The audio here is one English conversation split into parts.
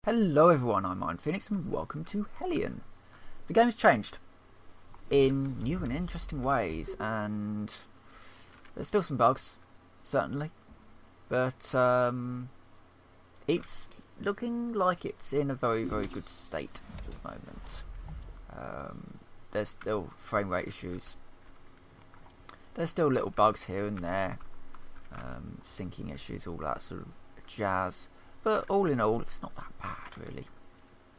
Hello everyone, I'm Iron Phoenix and welcome to Hellion. The game has changed in new and interesting ways, and there's still some bugs, certainly, but it's looking like it's in a very good state at the moment. There's still frame rate issues, there's still little bugs here and there, syncing issues, all that sort of jazz. But all in all, it's not that bad, really.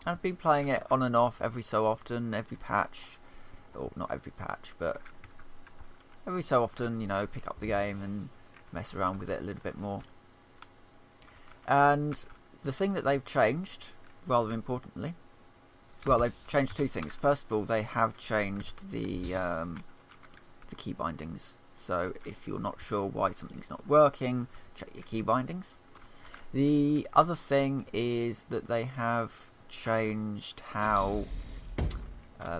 I've been playing it on and off every so often, every patch. Or not every patch, but every so often, you know, pick up the game and mess around with it a little bit more. And the thing that they've changed, rather importantly, well, they've changed two things. First of all, they have changed the key bindings. So if you're not sure why something's not working, check your key bindings. The other thing is that they have changed how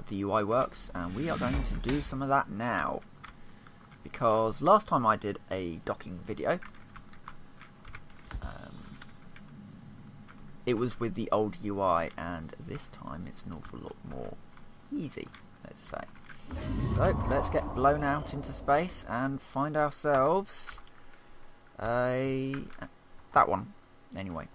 the UI works, and we are going to do some of that now. Because last time I did a docking video, it was with the old UI, and this time it's an awful lot more easy, let's say. So let's get blown out into space and find ourselves that one. Anyway,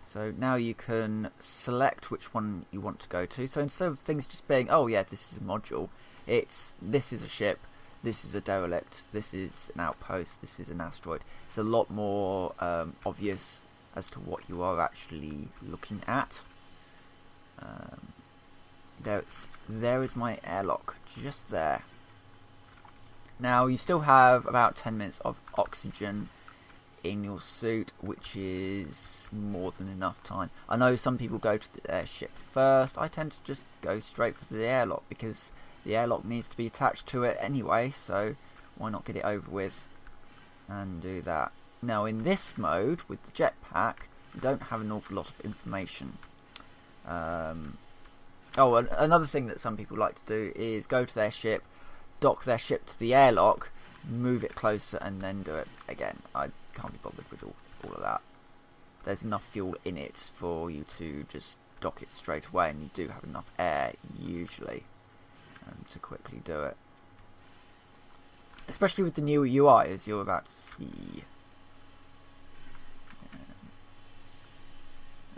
so now you can select which one you want to go to. So instead of things just being, oh yeah, this is a module, it's this is a ship, this is a derelict, this is an outpost, this is an asteroid. It's a lot more obvious as to what you are actually looking at. There is my airlock, just there. Now you still have about 10 minutes of oxygen in your suit, which is more than enough time. I know some people go to the airship first. I tend to just go straight for the airlock because the airlock needs to be attached to it anyway, so why not get it over with and do that. Now in this mode with the jetpack, you don't have an awful lot of information. Another thing that some people like to do is go to their ship, dock their ship to the airlock, move it closer and then do it again. I can't be bothered with all of that. There's enough fuel in it for you to just dock it straight away, and you do have enough air usually to quickly do it. Especially with the new UI, as you're about to see.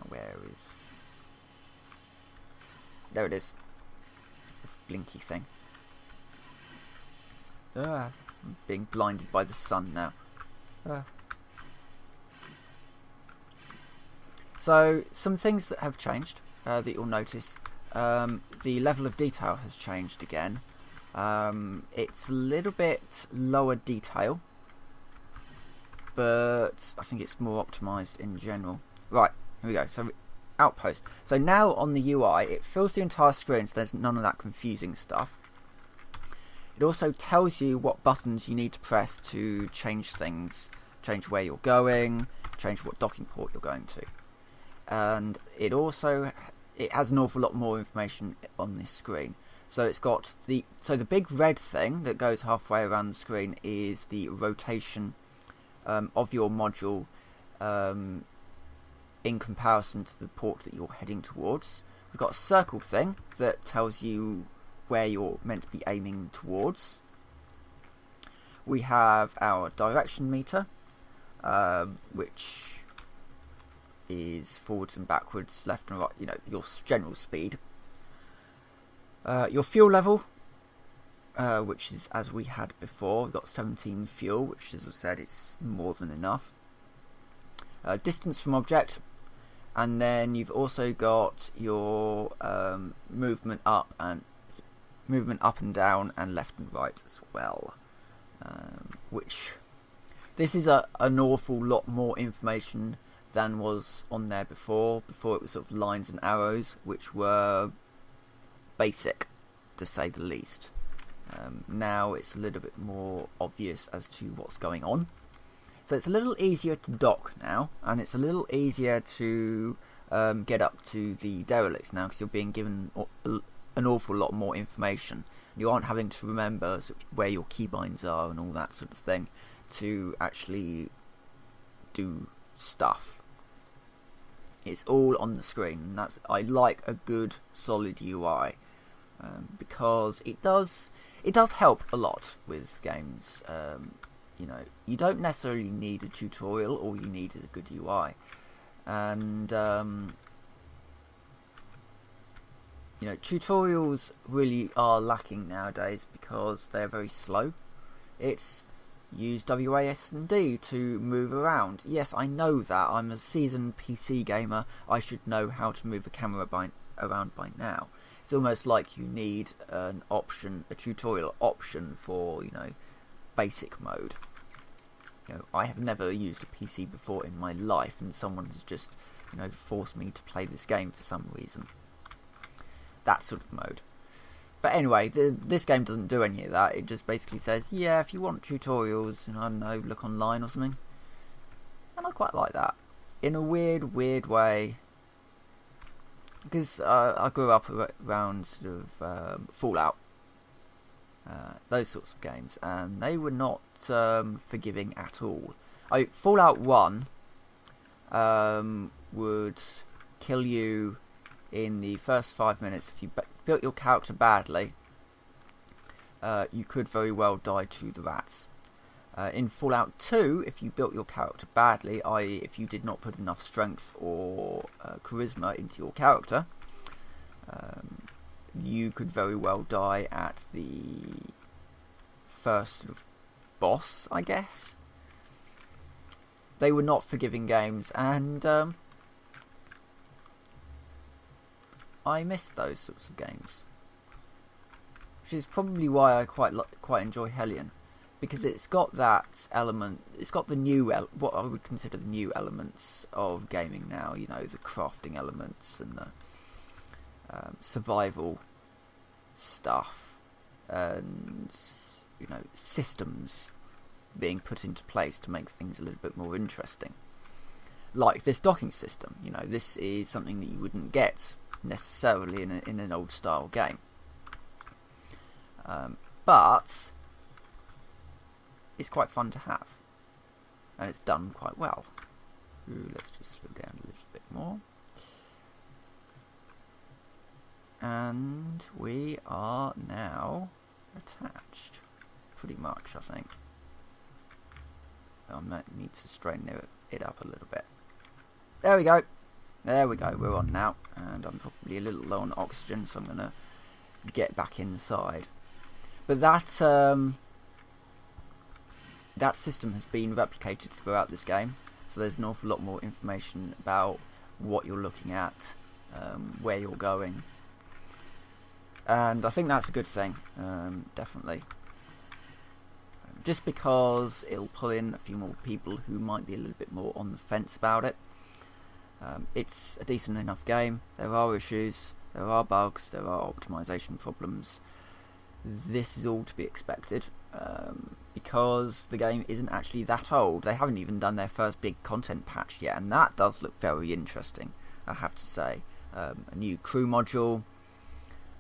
Where is... There it is. The blinky thing. I'm being blinded by the sun now. So, some things that have changed that you'll notice. The level of detail has changed again. It's a little bit lower detail, but I think it's more optimised in general. Right, here we go. So, outpost. So now on the UI, it fills the entire screen, so there's none of that confusing stuff. It also tells you what buttons you need to press to change things, change where you're going, change what docking port you're going to. And it has an awful lot more information on this screen. So it's got the big red thing that goes halfway around the screen is the rotation of your module in comparison to the port that you're heading towards. We've got a circle thing that tells you where you're meant to be aiming towards. We have our direction meter, which is forwards and backwards, left and right, you know, your general speed. Your fuel level, which is as we had before. We've got 17 fuel, which, as I said, is more than enough. Distance from object, and then you've also got your movement up and down and left and right as well. Which this is an awful lot more information than was on there before. Before it was sort of lines and arrows, which were basic, to say the least. Now it's a little bit more obvious as to what's going on. So it's a little easier to dock now, and it's a little easier to get up to the derelicts now, because you're being given an awful lot more information. You aren't having to remember sort of where your keybinds are and all that sort of thing to actually do stuff. It's all on the screen, and I like a good solid UI, because it does help a lot with games. You know, you don't necessarily need a tutorial, all you need is a good UI. And you know, tutorials really are lacking nowadays because they're very slow. It's use WASD to move around. Yes, I know that. I'm a seasoned PC gamer. I should know how to move a camera around by now. It's almost like you need an option, a tutorial option for, you know, basic mode. You know, I have never used a PC before in my life, and someone has just, you know, forced me to play this game for some reason. That sort of mode. But anyway, this game doesn't do any of that. It just basically says, yeah, if you want tutorials, I don't know, look online or something. And I quite like that. In a weird way. Because I grew up around sort of Fallout. Those sorts of games. And they were not forgiving at all. Fallout 1 would kill you in the first 5 minutes. If you built your character badly, you could very well die to the rats. In Fallout 2, if you built your character badly, i.e. if you did not put enough strength or charisma into your character, you could very well die at the first sort of boss, I guess. They were not forgiving games, and I miss those sorts of games, which is probably why I quite enjoy Hellion, because it's got that element. It's got the new what I would consider the new elements of gaming now. You know, the crafting elements and the survival stuff, and you know, systems being put into place to make things a little bit more interesting. Like this docking system. You know, this is something that you wouldn't get necessarily in an old style game, but it's quite fun to have, and it's done quite well. Ooh, let's just slow down a little bit more, and we are now attached, pretty much. I think I might need to straighten it up a little bit. There we go. There we go, we're on now, and I'm probably a little low on oxygen, so I'm going to get back inside. But that system has been replicated throughout this game, so there's an awful lot more information about what you're looking at, where you're going, and I think that's a good thing, definitely. Just because it'll pull in a few more people who might be a little bit more on the fence about it. It's a decent enough game. There are issues, there are bugs, there are optimization problems. This is all to be expected, because the game isn't actually that old. They haven't even done their first big content patch yet, and that does look very interesting, I have to say. A new crew module,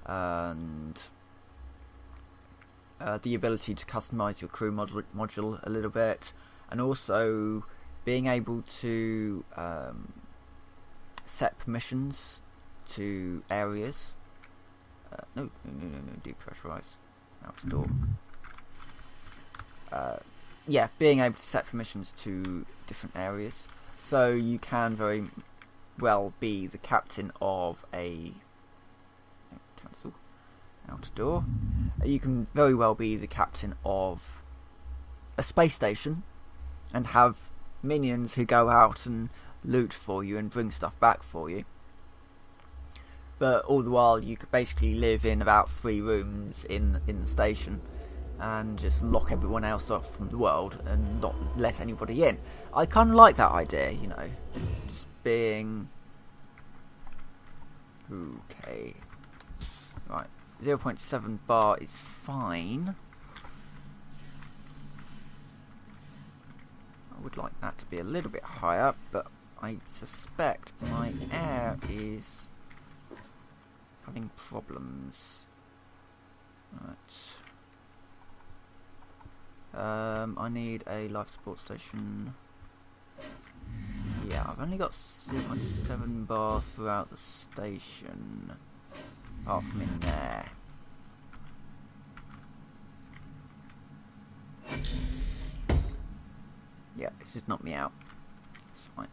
and the ability to customize your crew module a little bit, and also being able to set permissions to areas. No, depressurize. Outdoor. Yeah, being able to set permissions to different areas, so you can very well be the captain of a cancel outdoor. You can very well be the captain of a space station and have minions who go out and loot for you and bring stuff back for you. But all the while you could basically live in about 3 rooms in the station and just lock everyone else off from the world and not let anybody in. I kind of like that idea, you know, just being... Okay. Right, 0.7 bar is fine. I would like that to be a little bit higher, but I suspect my air is having problems. Right. I need a life support station. Yeah. yeah, I've only got 0.7 bar throughout the station, apart from in there. Yeah, this just knocked me out. It's fine.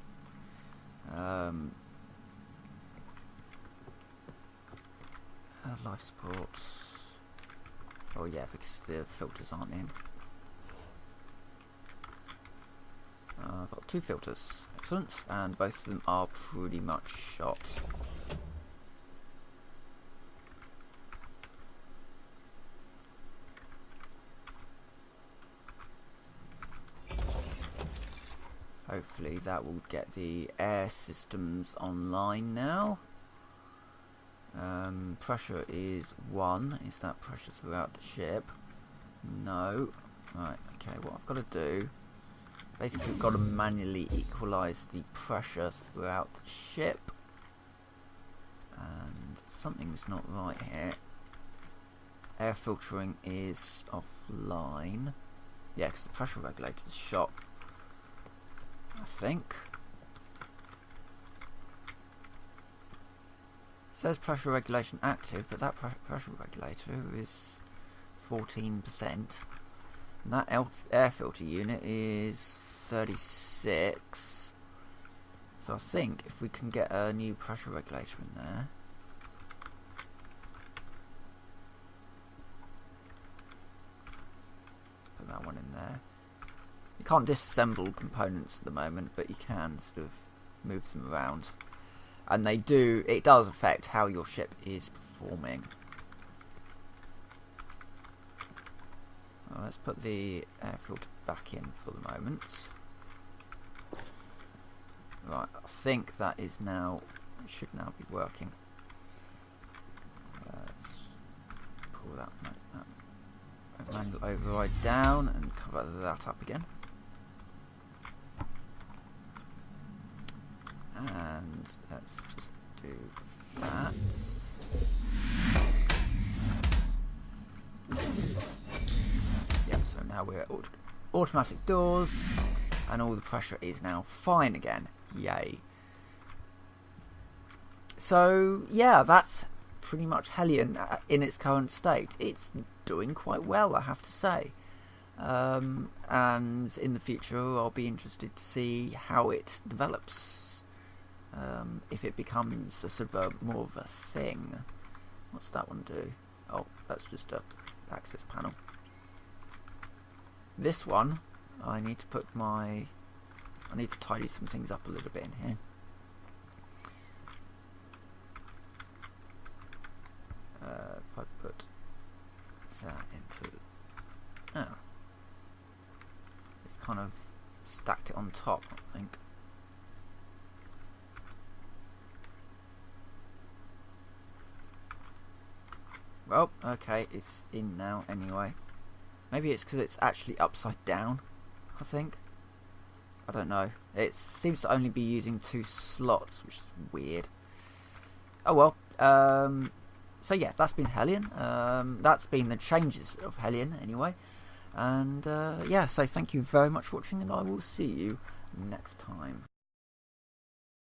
Life support. Oh yeah, because the filters aren't in. I've got 2 filters. Excellent. And both of them are pretty much shot. Hopefully that will get the air systems online now. Pressure is 1. Is that pressure throughout the ship? No. Right, okay, what I've got to do, basically I've got to manually equalise the pressure throughout the ship. And something's not right here. Air filtering is offline. Yeah, because the pressure regulator is shot, I think. It says pressure regulation active, but that pressure regulator is 14%. And that air filter unit is 36. So I think if we can get a new pressure regulator in there. Put that one in there. You can't disassemble components at the moment, but you can sort of move them around. And it does affect how your ship is performing. Well, let's put the air filter back in for the moment. Right, I think that is now, it should now be working. Let's pull that manual override down and cover that up again. And let's just do that. Yep, so now we're at automatic doors, and all the pressure is now fine again. Yay. So, yeah, that's pretty much Hellion in its current state. It's doing quite well, I have to say. And in the future, I'll be interested to see how it develops. If it becomes a sort of more of a thing. What's that one do? Oh, that's just a access panel. This one, I need to tidy some things up a little bit in here. If I put that into, it's kind of stacked it on top, I think. Well, okay, it's in now anyway. Maybe it's because it's actually upside down, I think. I don't know. It seems to only be using 2 slots, which is weird. Oh well. So yeah, that's been Hellion. That's been the changes of Hellion anyway. And yeah, so thank you very much for watching, and I will see you next time.